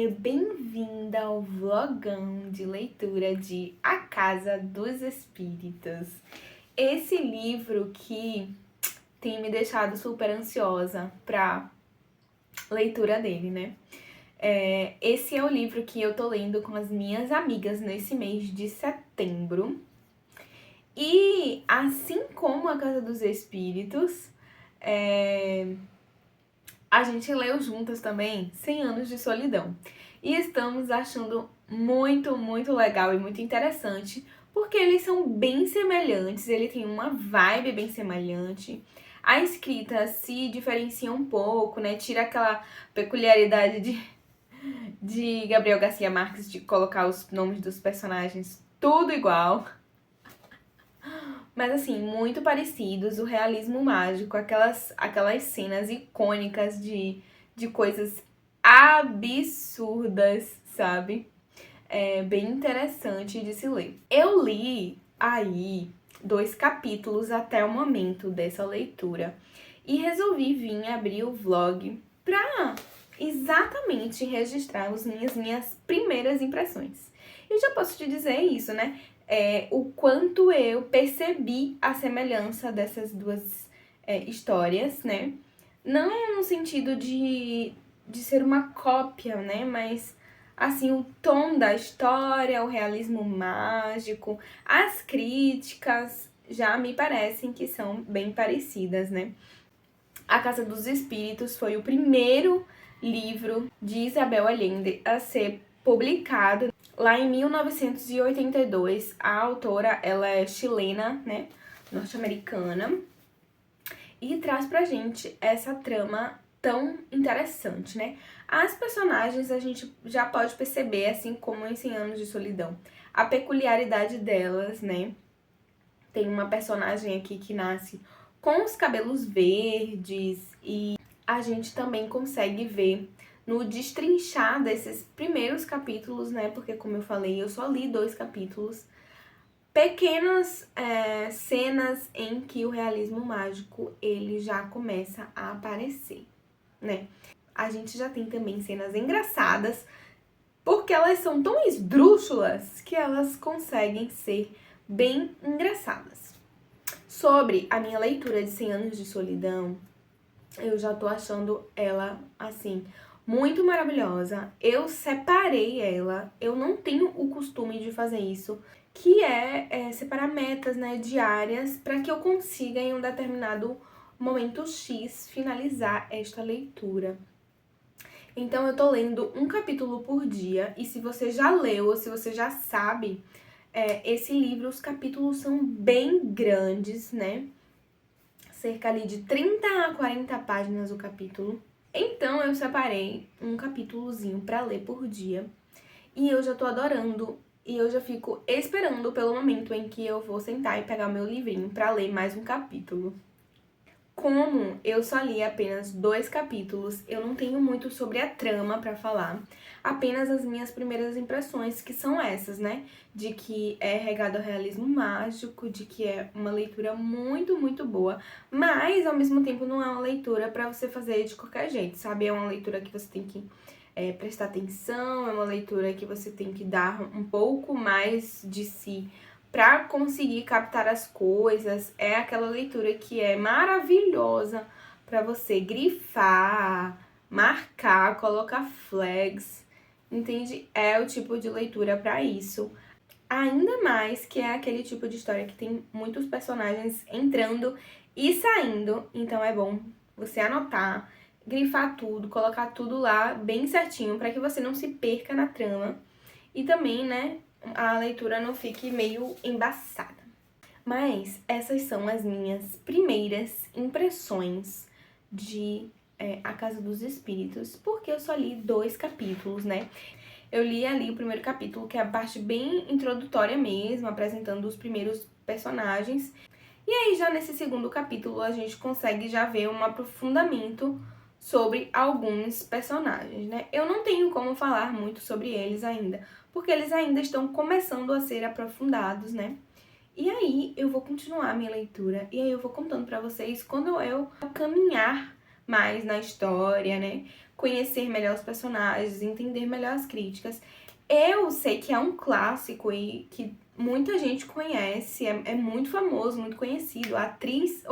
seja bem-vinda ao vlogão de leitura de A Casa dos Espíritos. Esse livro que tem me deixado super ansiosa pra leitura dele, né? Esse é o livro que eu tô lendo com as minhas amigas nesse mês de setembro. E assim como A Casa dos Espíritos, a gente leu juntas também 100 Anos de Solidão. E estamos achando muito legal e muito interessante, porque eles são bem semelhantes, ele tem uma vibe bem semelhante. A escrita se diferencia um pouco, né? Tira aquela peculiaridade de Gabriel Garcia Marques de colocar os nomes dos personagens tudo igual. Mas assim, muito parecidos, o realismo mágico, aquelas cenas icônicas de coisas absurdas, sabe? É bem interessante de se ler. Eu li aí 2 capítulos até o momento dessa leitura e resolvi vir abrir o vlog pra exatamente registrar as minhas primeiras impressões. Eu já posso te dizer isso, né? O quanto eu percebi a semelhança dessas duas histórias, né? Não no sentido de ser uma cópia, né? Mas, assim, o tom da história, o realismo mágico, as críticas já me parecem que são bem parecidas, né? A Casa dos Espíritos foi o primeiro livro de Isabel Allende a ser publicado lá em 1982. A autora, ela é chilena, né, norte-americana, e traz pra gente essa trama tão interessante, né? As personagens a gente já pode perceber, assim como em 100 Anos de Solidão, a peculiaridade delas, né? Tem uma personagem aqui que nasce com os cabelos verdes e a gente também consegue ver no destrinchar desses primeiros capítulos, né? Porque, como eu falei, eu só li 2 capítulos. Pequenas cenas em que o realismo mágico, ele já começa a aparecer, né? A gente já tem também cenas engraçadas, porque elas são tão esdrúxulas que elas conseguem ser bem engraçadas. Sobre a minha leitura de 100 Anos de Solidão, eu já tô achando ela, assim, muito maravilhosa. Eu separei ela, eu não tenho o costume de fazer isso, que é separar metas, né, diárias, para que eu consiga em um determinado momento X finalizar esta leitura. Então eu tô lendo um capítulo por dia, e se você já leu ou se você já sabe, esse livro, os capítulos são bem grandes, né? Cerca ali de 30 a 40 páginas o capítulo. Então eu separei um capítulozinho pra ler por dia e eu já tô adorando e eu já fico esperando pelo momento em que eu vou sentar e pegar meu livrinho pra ler mais um capítulo. Como eu só li apenas 2 capítulos, eu não tenho muito sobre a trama pra falar, apenas as minhas primeiras impressões, que são essas, né? De que é regado ao realismo mágico, de que é uma leitura muito boa, mas ao mesmo tempo não é uma leitura pra você fazer de qualquer jeito, sabe? É uma leitura que você tem que prestar atenção, é uma leitura que você tem que dar um pouco mais de si para conseguir captar as coisas. É aquela leitura que é maravilhosa para você grifar, marcar, colocar flags, entende? É o tipo de leitura para isso. Ainda mais que é aquele tipo de história que tem muitos personagens entrando e saindo, então é bom você anotar, grifar tudo, colocar tudo lá bem certinho para que você não se perca na trama e também, né, a leitura não fique meio embaçada. Mas essas são as minhas primeiras impressões de A Casa dos Espíritos, porque eu só li 2 capítulos, né? Eu li ali o primeiro capítulo, que é a parte bem introdutória mesmo, apresentando os primeiros personagens. E aí, já nesse segundo capítulo, a gente consegue já ver um aprofundamento sobre alguns personagens, né? Eu não tenho como falar muito sobre eles ainda, porque eles ainda estão começando a ser aprofundados, né? E aí eu vou continuar a minha leitura, e aí eu vou contando pra vocês quando eu caminhar mais na história, né? Conhecer melhor os personagens, entender melhor as críticas. Eu sei que é um clássico e que muita gente conhece, é muito famoso, muito conhecido. A atriz,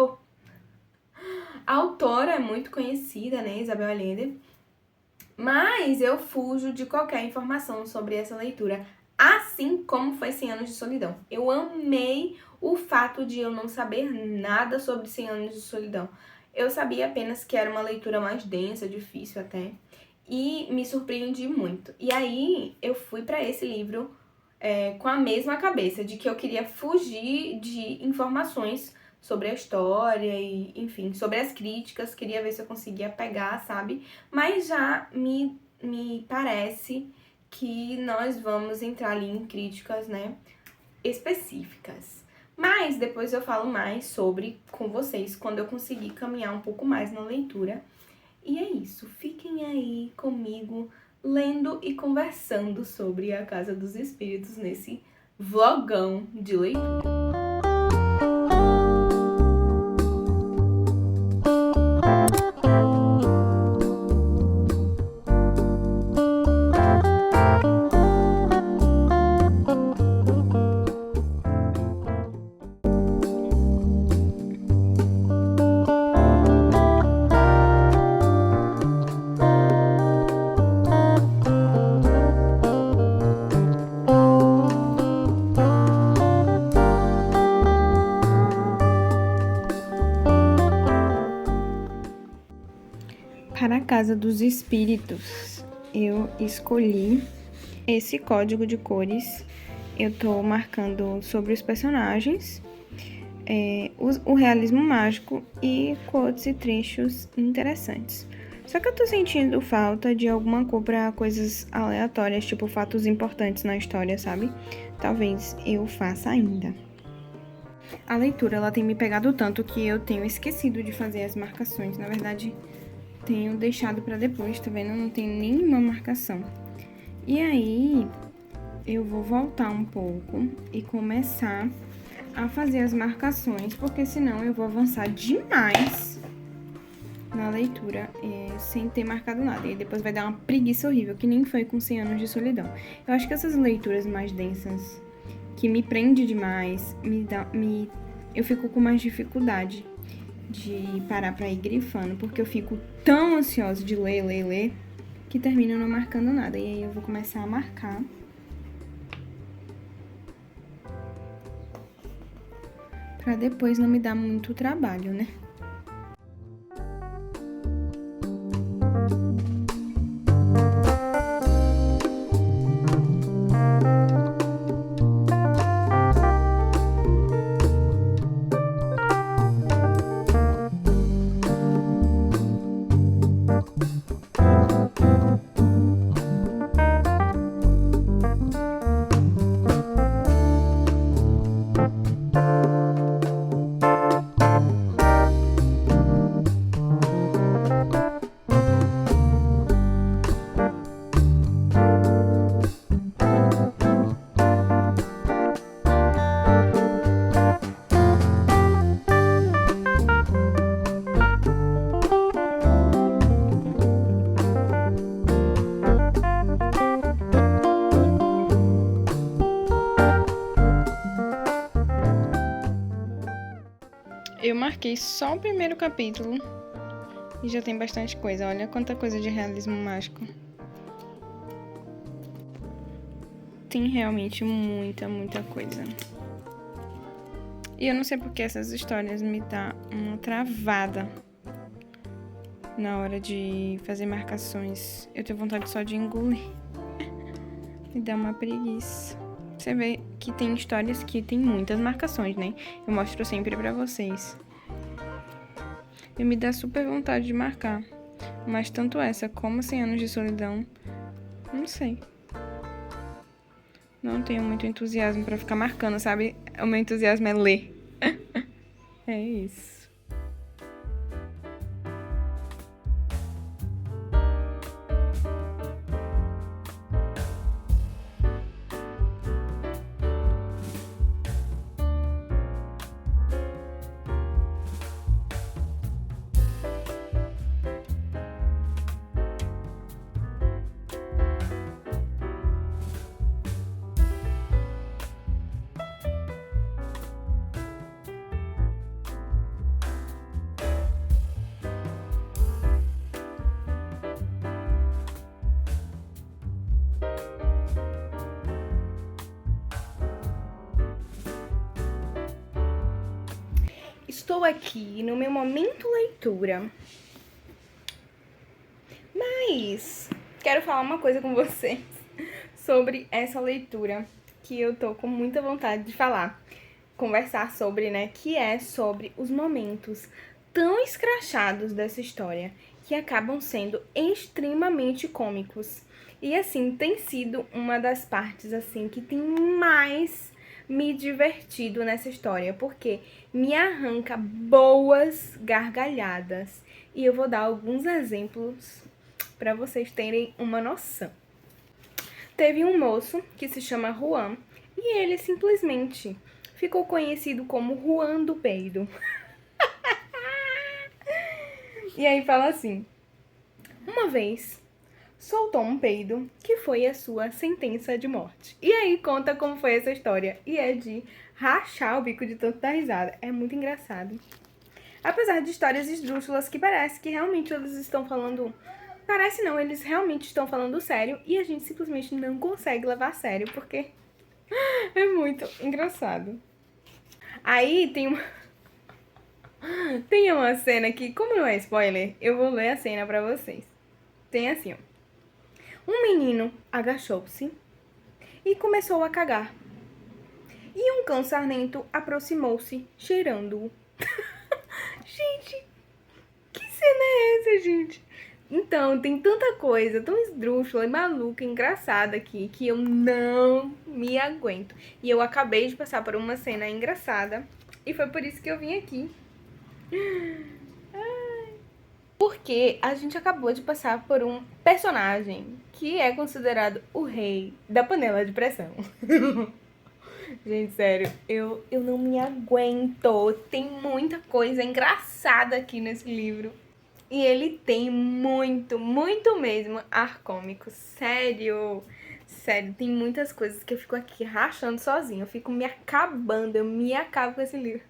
a autora é muito conhecida, né? Isabel Allende. Mas eu fujo de qualquer informação sobre essa leitura, assim como foi 100 Anos de Solidão. Eu amei o fato de eu não saber nada sobre 100 Anos de Solidão. Eu sabia apenas que era uma leitura mais densa, difícil até, e me surpreendi muito. E aí eu fui para esse livro com a mesma cabeça, de que eu queria fugir de informações sobre a história e, enfim, sobre as críticas, queria ver se eu conseguia pegar, sabe? Mas já me parece que nós vamos entrar ali em críticas, né, específicas. Mas depois eu falo mais sobre com vocês quando eu conseguir caminhar um pouco mais na leitura. E é isso, fiquem aí comigo lendo e conversando sobre A Casa dos Espíritos nesse vlogão de leitura. Para a Casa dos Espíritos, eu escolhi esse código de cores. Eu tô marcando sobre os personagens, o realismo mágico e quotes e trechos interessantes. Só que eu tô sentindo falta de alguma cor para coisas aleatórias, tipo fatos importantes na história, sabe? Talvez eu faça ainda. A leitura, ela tem me pegado tanto que eu tenho esquecido de fazer as marcações. Na verdade, tenho deixado pra depois, tá vendo? Não tem nenhuma marcação. E aí, eu vou voltar um pouco e começar a fazer as marcações, porque senão eu vou avançar demais na leitura sem ter marcado nada. E depois vai dar uma preguiça horrível, que nem foi com 100 Anos de Solidão. Eu acho que essas leituras mais densas, que me prende demais, eu fico com mais dificuldade de parar pra ir grifando, porque eu fico tão ansiosa de ler, que termino não marcando nada. E aí eu vou começar a marcar pra depois não me dar muito trabalho, né? Eu marquei só o primeiro capítulo e já tem bastante coisa. Olha quanta coisa de realismo mágico. Tem realmente muita coisa. E eu não sei porque essas histórias me dão uma travada na hora de fazer marcações. Eu tenho vontade só de engolir. Me dá uma preguiça. Você vê que tem histórias que tem muitas marcações, né? Eu mostro sempre pra vocês. E me dá super vontade de marcar. Mas tanto essa como 100 Anos de Solidão, não sei. Não tenho muito entusiasmo pra ficar marcando, sabe? O meu entusiasmo é ler. É isso. estou aqui no meu momento leitura, mas quero falar uma coisa com vocês sobre essa leitura que eu tô com muita vontade de falar, conversar sobre, né, que é sobre os momentos tão escrachados dessa história que acabam sendo extremamente cômicos. E assim, tem sido uma das partes assim que tem mais me divertido nessa história, porque me arranca boas gargalhadas. E eu vou dar alguns exemplos para vocês terem uma noção. Teve um moço que se chama Juan e ele simplesmente ficou conhecido como Juan do Peido. E aí fala assim: uma vez soltou um peido que foi a sua sentença de morte. E aí conta como foi essa história. E é de rachar o bico de tanto dar risada. É muito engraçado. Apesar de histórias esdrúxulas que parece que realmente eles estão falando... Parece não, eles realmente estão falando sério e a gente simplesmente não consegue levar a sério porque é muito engraçado. Aí tem uma cena que, como não é spoiler, eu vou ler a cena pra vocês. Tem assim, ó. Um menino agachou-se e começou a cagar. E um cão sarnento aproximou-se, cheirando-o. Gente, que cena é essa, gente? Então, tem tanta coisa tão esdrúxula e maluca, engraçada aqui, que eu não me aguento. E eu acabei de passar por uma cena engraçada, e foi por isso que eu vim aqui. Porque a gente acabou de passar por um personagem que é considerado o rei da panela de pressão. Gente, sério, eu não me aguento. Tem muita coisa engraçada aqui nesse livro. E ele tem muito, muito mesmo ar cômico. Sério, sério, tem muitas coisas que eu fico aqui rachando sozinha. Eu fico me acabando, eu me acabo com esse livro.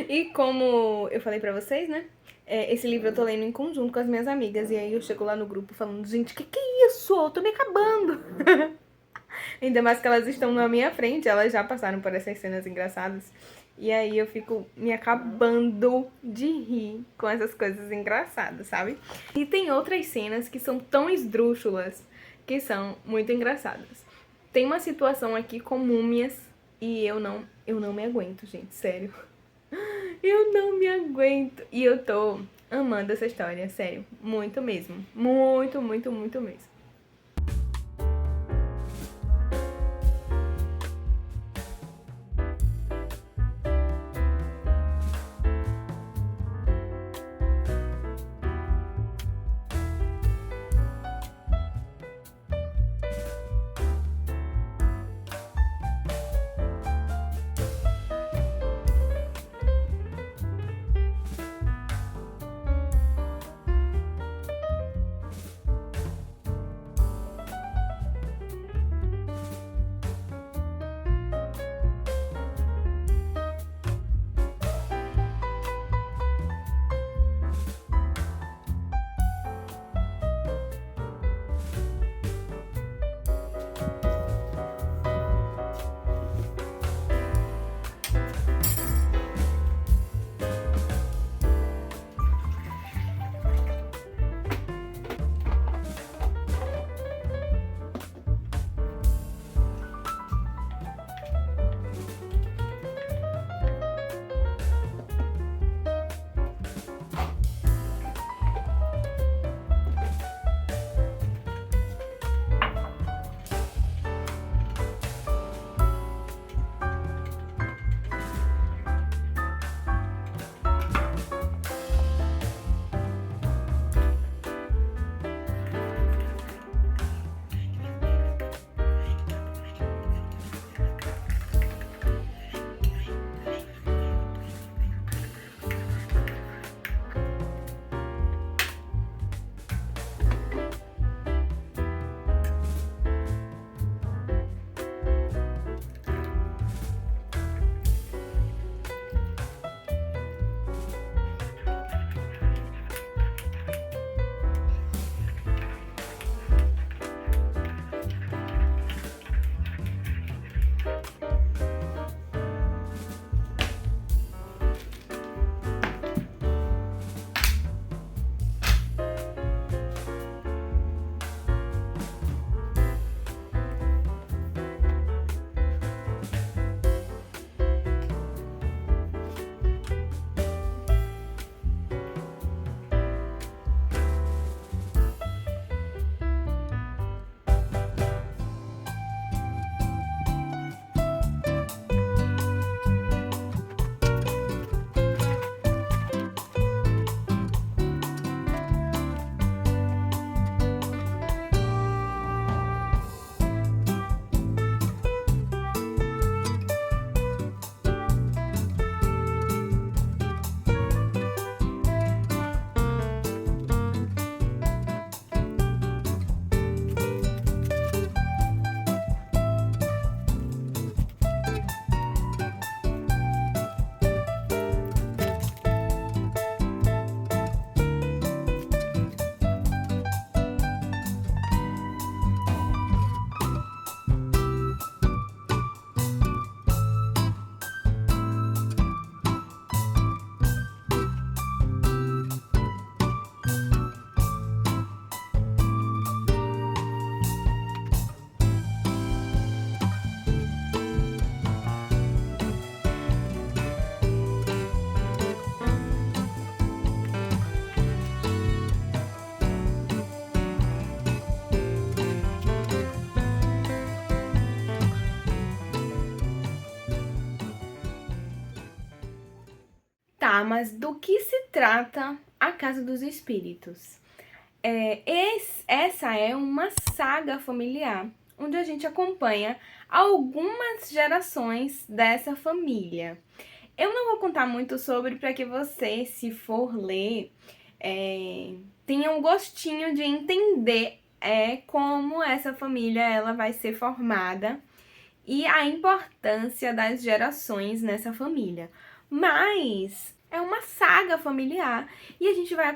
E como eu falei pra vocês, né? Esse livro eu tô lendo em conjunto com as minhas amigas. E aí eu chego lá no grupo falando, gente, que é isso? Eu tô me acabando. Ainda mais que elas estão na minha frente, elas já passaram por essas cenas engraçadas. E aí eu fico me acabando de rir com essas coisas engraçadas, sabe? E tem outras cenas que são tão esdrúxulas que são muito engraçadas. Tem uma situação aqui com múmias e eu não me aguento, gente, sério. Eu não me aguento. E eu tô amando essa história, sério. Muito mesmo. Muito, muito, muito mesmo. Tá, mas do que se trata A Casa dos Espíritos? Essa é uma saga familiar, onde a gente acompanha algumas gerações dessa família. Eu não vou contar muito sobre para que você, se for ler, tenha um gostinho de entender como essa família ela vai ser formada e a importância das gerações nessa família. Mas é uma saga familiar e a gente vai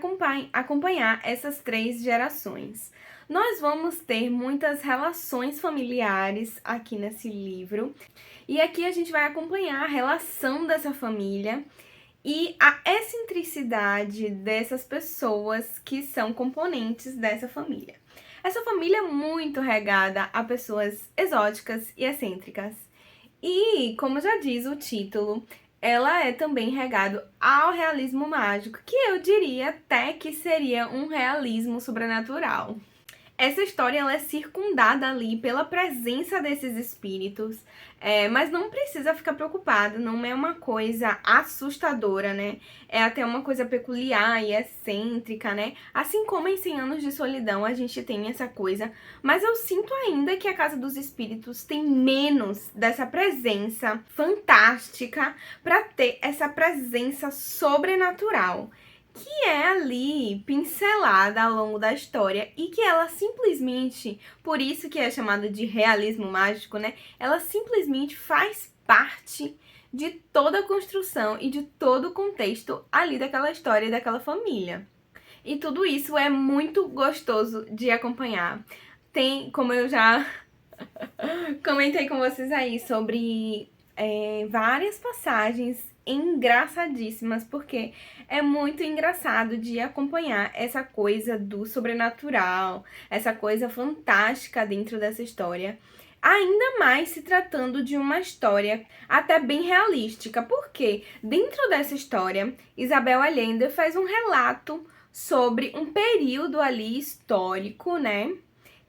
acompanhar essas 3 gerações. Nós vamos ter muitas relações familiares aqui nesse livro e aqui a gente vai acompanhar a relação dessa família e a excentricidade dessas pessoas que são componentes dessa família. Essa família é muito regada a pessoas exóticas e excêntricas. E, como já diz o título, ela é também regado ao realismo mágico, que eu diria até que seria um realismo sobrenatural. Essa história ela é circundada ali pela presença desses espíritos, mas não precisa ficar preocupado, não é uma coisa assustadora, né? É até uma coisa peculiar e excêntrica, né? Assim como em 100 Anos de Solidão a gente tem essa coisa, mas eu sinto ainda que a Casa dos Espíritos tem menos dessa presença fantástica para ter essa presença sobrenatural, que é ali pincelada ao longo da história e que ela simplesmente, por isso que é chamada de realismo mágico, né? Ela simplesmente faz parte de toda a construção e de todo o contexto ali daquela história e daquela família. E tudo isso é muito gostoso de acompanhar. Tem, como eu já comentei com vocês aí, sobre várias passagens engraçadíssimas, porque é muito engraçado de acompanhar essa coisa do sobrenatural, essa coisa fantástica dentro dessa história. Ainda mais se tratando de uma história até bem realística, porque dentro dessa história, Isabel Allende faz um relato sobre um período ali histórico, né?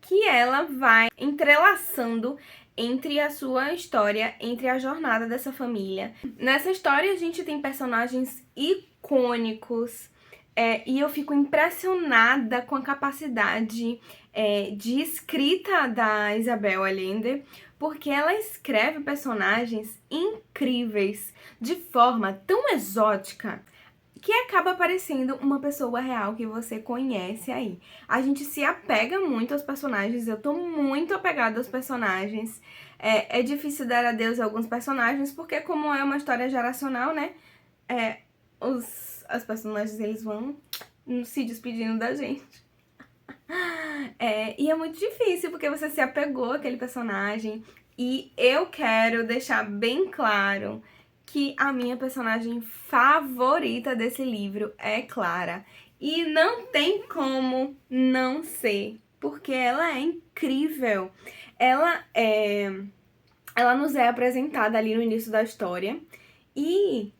Que ela vai entrelaçando entre a sua história, entre a jornada dessa família. Nessa história a gente tem personagens icônicos e eu fico impressionada com a capacidade de escrita da Isabel Allende, porque ela escreve personagens incríveis de forma tão exótica que acaba parecendo uma pessoa real que você conhece aí. A gente se apega muito aos personagens, eu tô muito apegada aos personagens. É difícil dar adeus a alguns personagens, porque como é uma história geracional, né? Os personagens, eles vão se despedindo da gente. E é muito difícil, porque você se apegou àquele personagem. E eu quero deixar bem claro que a minha personagem favorita desse livro é Clara. E não tem como não ser, porque ela é incrível. Ela nos é apresentada ali no início da história e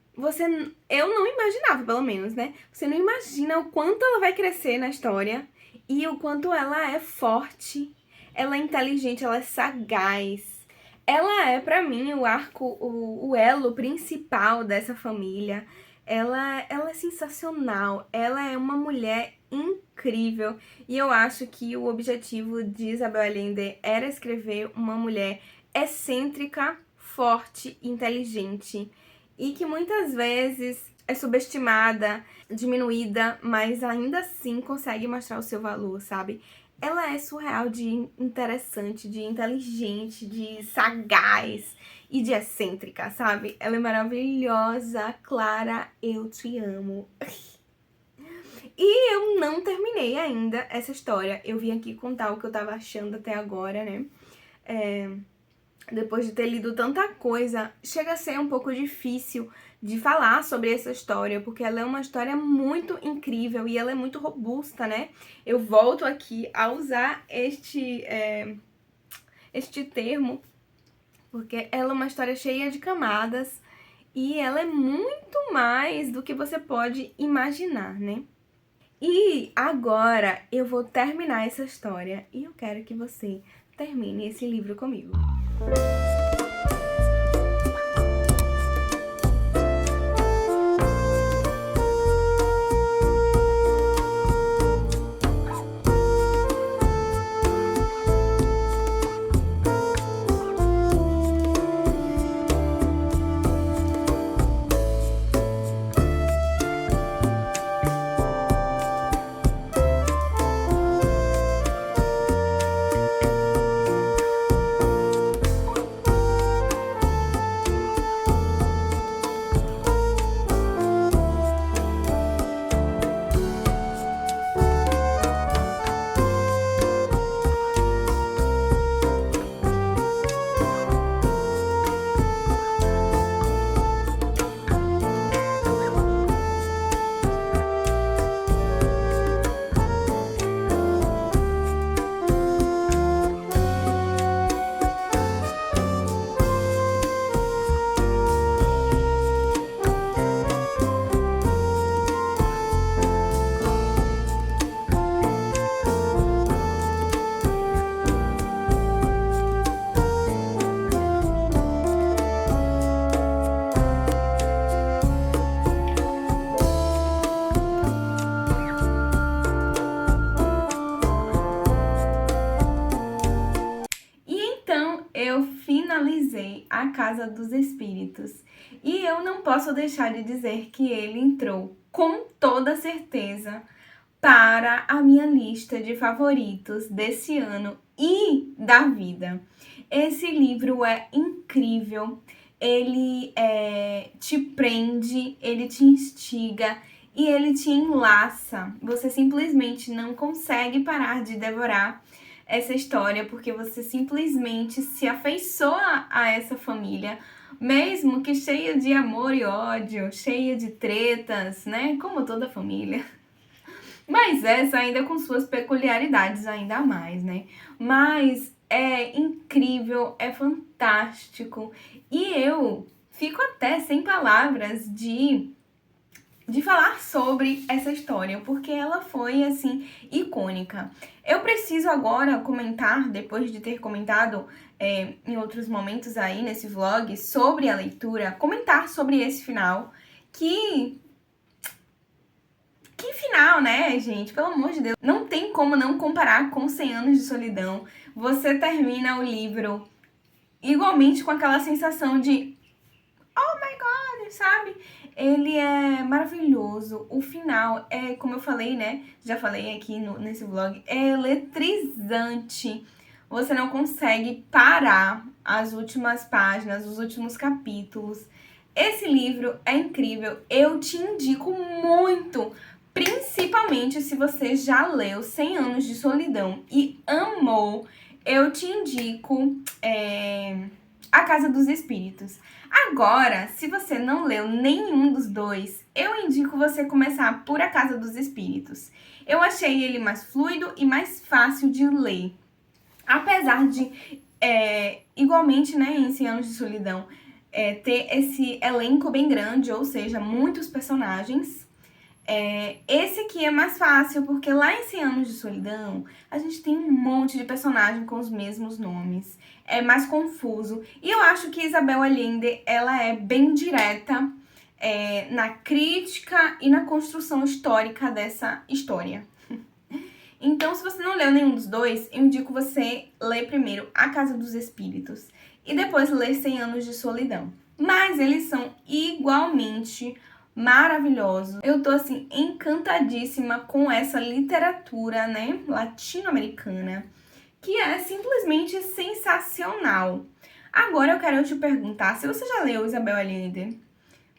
eu não imaginava, pelo menos, né? Você não imagina o quanto ela vai crescer na história e o quanto ela é forte, ela é inteligente, ela é sagaz. Ela é, pra mim, o elo principal dessa família. Ela é sensacional, ela é uma mulher incrível. E eu acho que o objetivo de Isabel Allende era escrever uma mulher excêntrica, forte, inteligente. E que muitas vezes é subestimada, diminuída, mas ainda assim consegue mostrar o seu valor, sabe? Ela é surreal de interessante, de inteligente, de sagaz e de excêntrica, sabe? Ela é maravilhosa. Clara, eu te amo. E eu não terminei ainda essa história. Eu vim aqui contar o que eu tava achando até agora, né? Depois de ter lido tanta coisa, chega a ser um pouco difícil de falar sobre essa história, porque ela é uma história muito incrível e ela é muito robusta, né? Eu volto aqui a usar este termo, porque ela é uma história cheia de camadas e ela é muito mais do que você pode imaginar, né? E agora eu vou terminar essa história e eu quero que você termine esse livro comigo. eu finalizei A Casa dos Espíritos e eu não posso deixar de dizer que ele entrou com toda certeza para a minha lista de favoritos desse ano e da vida. Esse livro é incrível, ele te prende, ele te instiga e ele te enlaça. Você simplesmente não consegue parar de devorar essa história porque você simplesmente se afeiçoa a essa família, mesmo que cheia de amor e ódio, cheia de tretas, né? Como toda família. Mas essa ainda com suas peculiaridades ainda a mais, né? Mas é incrível, é fantástico. E eu fico até sem palavras de falar sobre essa história, porque ela foi, assim, icônica. Eu preciso agora comentar, depois de ter comentado em outros momentos aí nesse vlog sobre a leitura, comentar sobre esse final, que final, né, gente? Pelo amor de Deus. Não tem como não comparar com 100 Anos de Solidão. Você termina o livro igualmente com aquela sensação de oh my God, sabe? Ele é maravilhoso. O final é, como eu falei, né? Já falei aqui nesse vlog, é eletrizante. Você não consegue parar as últimas páginas, os últimos capítulos. Esse livro é incrível. Eu te indico muito. Principalmente se você já leu 100 Anos de Solidão e amou, eu te indico A Casa dos Espíritos. Agora, se você não leu nenhum dos dois, eu indico você começar por A Casa dos Espíritos. Eu achei ele mais fluido e mais fácil de ler. Apesar de, igualmente, né, em 100 Anos de Solidão, ter esse elenco bem grande, ou seja, muitos personagens. Esse aqui é mais fácil, porque lá em 100 Anos de Solidão, a gente tem um monte de personagem com os mesmos nomes. É mais confuso. E eu acho que Isabel Allende, ela é bem direta na crítica e na construção histórica dessa história. Então, se você não leu nenhum dos dois, eu indico você ler primeiro A Casa dos Espíritos e depois ler 100 Anos de Solidão. Mas eles são igualmente maravilhosos. Eu tô, assim, encantadíssima com essa literatura, né, latino-americana, que é simplesmente sensacional. Agora eu quero te perguntar, se você já leu Isabel Allende,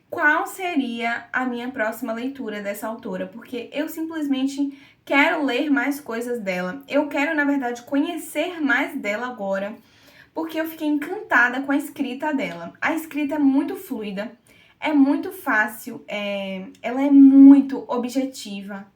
qual seria a minha próxima leitura dessa autora? Porque eu simplesmente quero ler mais coisas dela. Eu quero, na verdade, conhecer mais dela agora, porque eu fiquei encantada com a escrita dela. A escrita é muito fluida, é muito fácil, ela é muito objetiva.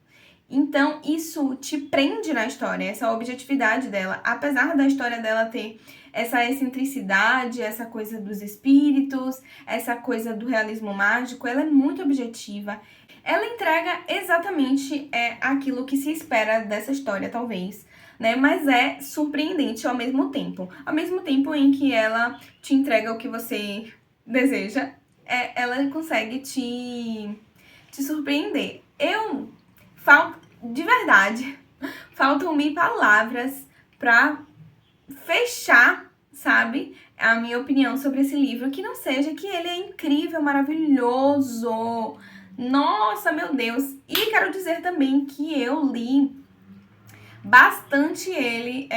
Então, isso te prende na história, essa objetividade dela. Apesar da história dela ter essa excentricidade, essa coisa dos espíritos, essa coisa do realismo mágico, ela é muito objetiva. Ela entrega exatamente aquilo que se espera dessa história, talvez, né? Mas é surpreendente ao mesmo tempo. Ao mesmo tempo em que ela te entrega o que você deseja, ela consegue te surpreender. De verdade, faltam-me palavras pra fechar, sabe, a minha opinião sobre esse livro, que não seja que ele é incrível, maravilhoso. Nossa, meu Deus! E quero dizer também que eu li bastante ele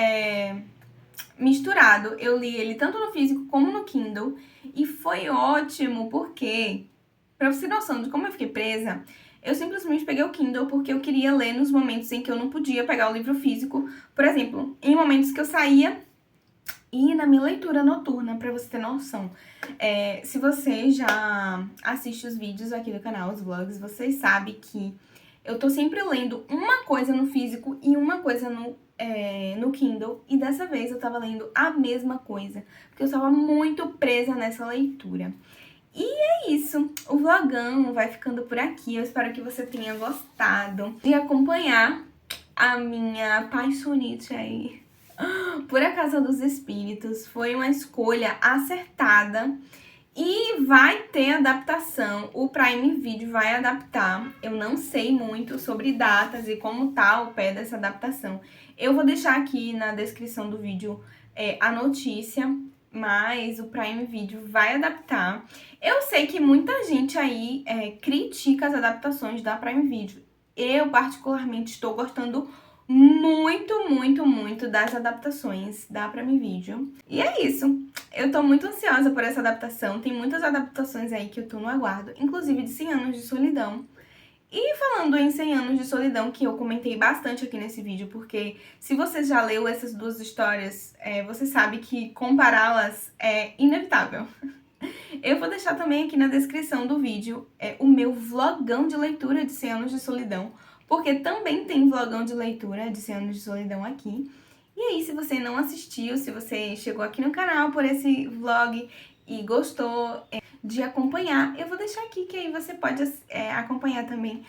misturado. Eu li ele tanto no físico como no Kindle e foi ótimo, porque, pra você ter noção de como eu fiquei presa, eu simplesmente peguei o Kindle porque eu queria ler nos momentos em que eu não podia pegar o livro físico. Por exemplo, em momentos que eu saía e na minha leitura noturna, pra você ter noção. Se você já assiste os vídeos aqui do canal, os vlogs, vocês sabem que eu tô sempre lendo uma coisa no físico e uma coisa no Kindle. E dessa vez eu tava lendo a mesma coisa, porque eu estava muito presa nessa leitura. E é isso, o vlogão vai ficando por aqui. Eu espero que você tenha gostado de acompanhar a minha paixonite aí por A Casa dos Espíritos. Foi uma escolha acertada e vai ter adaptação. O Prime Video vai adaptar. Eu não sei muito sobre datas e como tá o pé dessa adaptação. Eu vou deixar aqui na descrição do vídeo a notícia. mas o Prime Video vai adaptar. Eu sei que muita gente aí critica as adaptações da Prime Video. Eu, particularmente, estou gostando muito das adaptações da Prime Video. E é isso. Eu tô muito ansiosa por essa adaptação. Tem muitas adaptações aí que eu tô no aguardo, inclusive de 100 Anos de Solidão. E falando em 100 Anos de Solidão, que eu comentei bastante aqui nesse vídeo, porque se você já leu essas duas histórias, você sabe que compará-las é inevitável. Eu vou deixar também aqui na descrição do vídeo o meu vlogão de leitura de 100 Anos de Solidão, porque também tem vlogão de leitura de 100 Anos de Solidão aqui. E aí, se você não assistiu, se você chegou aqui no canal por esse vlog e gostou de acompanhar, eu vou deixar aqui que aí você pode acompanhar também.